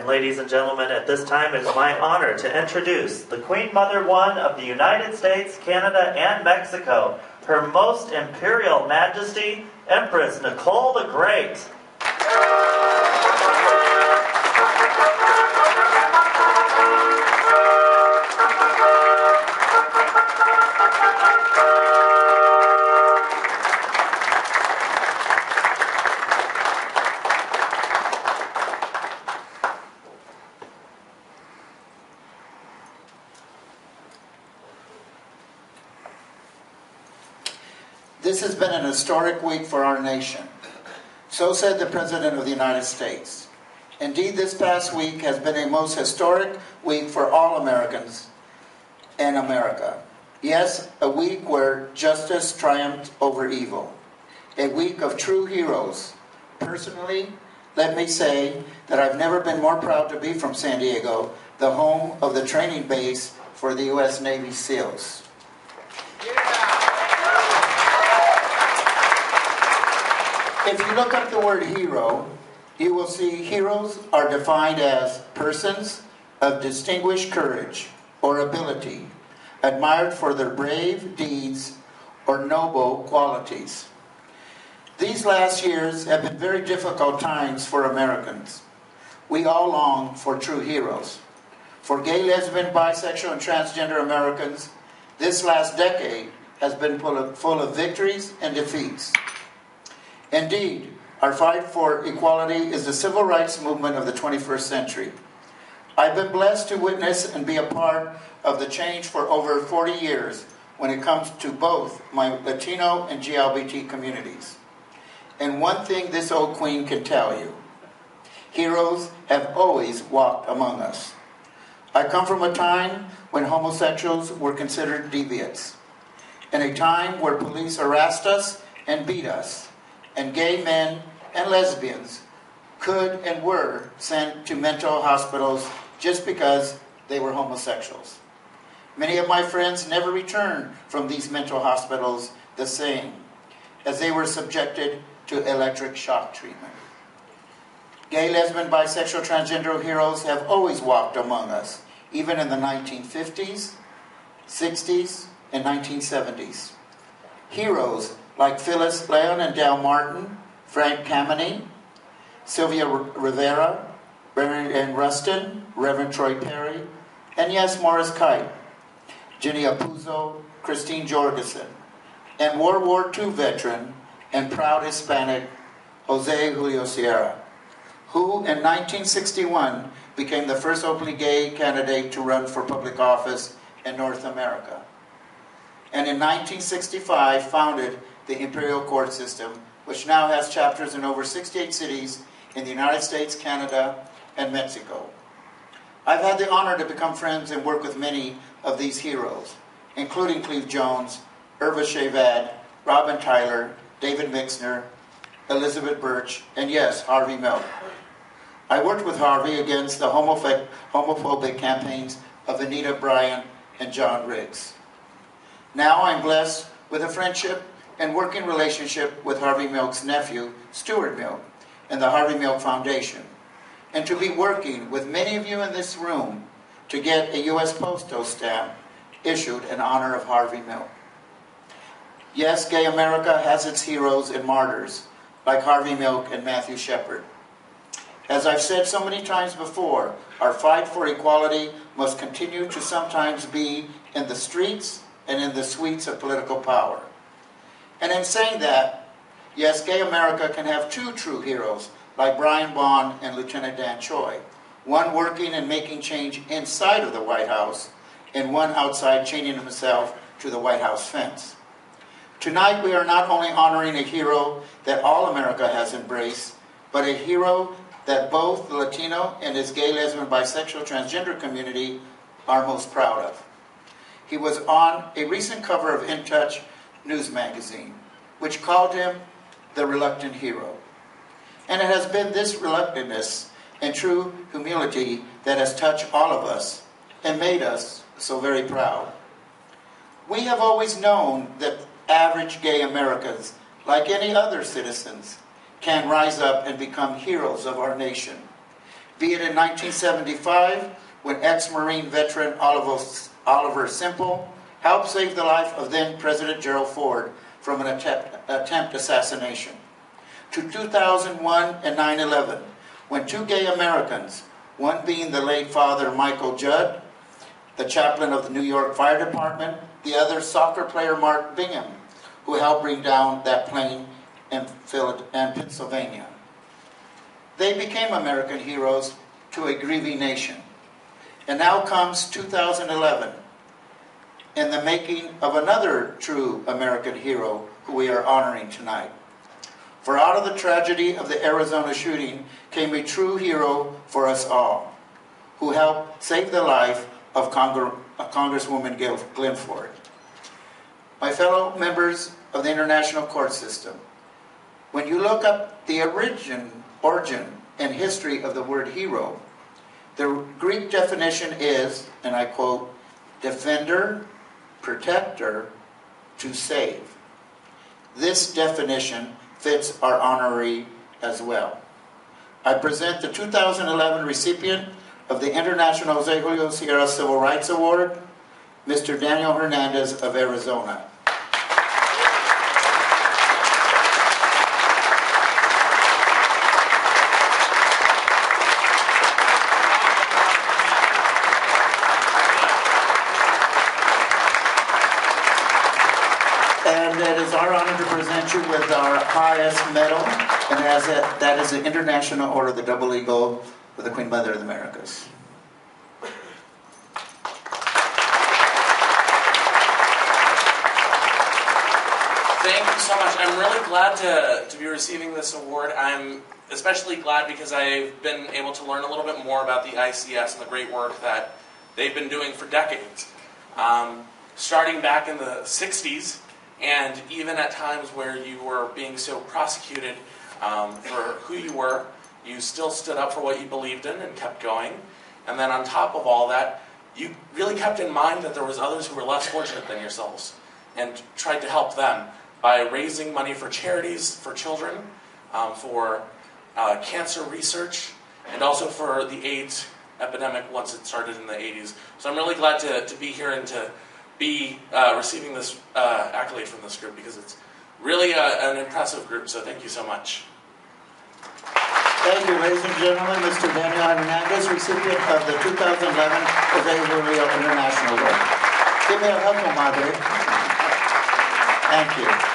And ladies and gentlemen, at this time it is my honor to introduce the Queen Mother One of the United States, Canada, and Mexico, Her Most Imperial Majesty, Empress Nicole the Great. This has been an historic week for our nation. So said the President of the United States. Indeed, this past week has been a most historic week for all Americans and America. Yes, a week where justice triumphed over evil. A week of true heroes. Personally, let me say that I've never been more proud to be from San Diego, the home of the training base for the U.S. Navy SEALs. If you look up the word hero, you will see heroes are defined as persons of distinguished courage or ability, admired for their brave deeds or noble qualities. These last years have been very difficult times for Americans. We all long for true heroes. For gay, lesbian, bisexual, and transgender Americans, this last decade has been full of victories and defeats. Indeed, our fight for equality is the civil rights movement of the 21st century. I've been blessed to witness and be a part of the change for over 40 years when it comes to both my Latino and GLBT communities. And one thing this old queen can tell you: heroes have always walked among us. I come from a time when homosexuals were considered deviants, in a time where police harassed us and beat us, and gay men and lesbians could and were sent to mental hospitals just because they were homosexuals. Many of my friends never returned from these mental hospitals the same, as they were subjected to electric shock treatment. Gay, lesbian, bisexual, transgender heroes have always walked among us, even in the 1950s, 60s, and 1970s. Heroes like Phyllis Leon and Del Martin, Frank Kameny, Sylvia Rivera, Ann Rustin, Reverend Troy Perry, and yes, Morris Kite, Jenny Apuzzo, Christine Jorgensen, and World War II veteran and proud Hispanic Jose Julio Sarria, who in 1961 became the first openly gay candidate to run for public office in North America, and in 1965 founded the Imperial Court System, which now has chapters in over 68 cities in the United States, Canada, and Mexico. I've had the honor to become friends and work with many of these heroes, including Cleve Jones, Irva Shavad, Robin Tyler, David Mixner, Elizabeth Birch, and yes, Harvey Milk. I worked with Harvey against the homophobic campaigns of Anita Bryant and John Riggs. Now I'm blessed with a friendship and working relationship with Harvey Milk's nephew, Stuart Milk, and the Harvey Milk Foundation, and to be working with many of you in this room to get a U.S. Postal stamp issued in honor of Harvey Milk. Yes, gay America has its heroes and martyrs, like Harvey Milk and Matthew Shepard. As I've said so many times before, our fight for equality must continue to sometimes be in the streets and in the suites of political power. And in saying that, yes, gay America can have two true heroes, like Brian Bond and Lieutenant Dan Choi, one working and making change inside of the White House, and one outside chaining himself to the White House fence. Tonight we are not only honoring a hero that all America has embraced, but a hero that both the Latino and his gay, lesbian, bisexual, transgender community are most proud of. He was on a recent cover of In Touch news magazine, which called him the reluctant hero. And it has been this reluctantness and true humility that has touched all of us and made us so very proud. We have always known that average gay Americans, like any other citizens, can rise up and become heroes of our nation. be it in 1975, when ex-Marine veteran Oliver Simple helped save the life of then President Gerald Ford from an attempt assassination, to 2001 and 9/11, when two gay Americans, one being the late Father Michael Judd, the chaplain of the New York Fire Department, the other soccer player Mark Bingham, who helped bring down that plane in Pennsylvania. They became American heroes to a grieving nation. And now comes 2011, in the making of another true American hero who we are honoring tonight. For out of the tragedy of the Arizona shooting came a true hero for us all, who helped save the life of Congresswoman Glenn Ford. My fellow members of the international court system, when you look up the origin and history of the word hero, the Greek definition is, and I quote, defender, protector, to save. This definition fits our honoree as well. I present the 2011 recipient of the International Jose Julio Sarria Civil Rights Award, Mr. Daniel Hernandez of Arizona. And it is our honor to present you with our highest medal, and that is the International Order of the Double Eagle for the Queen Mother of the Americas. Thank you so much. I'm really glad to be receiving this award. I'm especially glad because I've been able to learn a little bit more about the ICS and the great work that they've been doing for decades. Starting back in the 60s, and even at times where you were being so prosecuted for who you were, you still stood up for what you believed in and kept going. And then on top of all that, you really kept in mind that there was others who were less fortunate than yourselves and tried to help them by raising money for charities for children, for cancer research, and also for the AIDS epidemic once it started in the 80s. So I'm really glad to be here and to be receiving this accolade from this group, because it's really an impressive group, so thank you so much. Thank you, ladies and gentlemen. Mr. Daniel Hernandez, recipient of the 2011 Jose Julio International Award. Give me a hug, Madre. Thank you.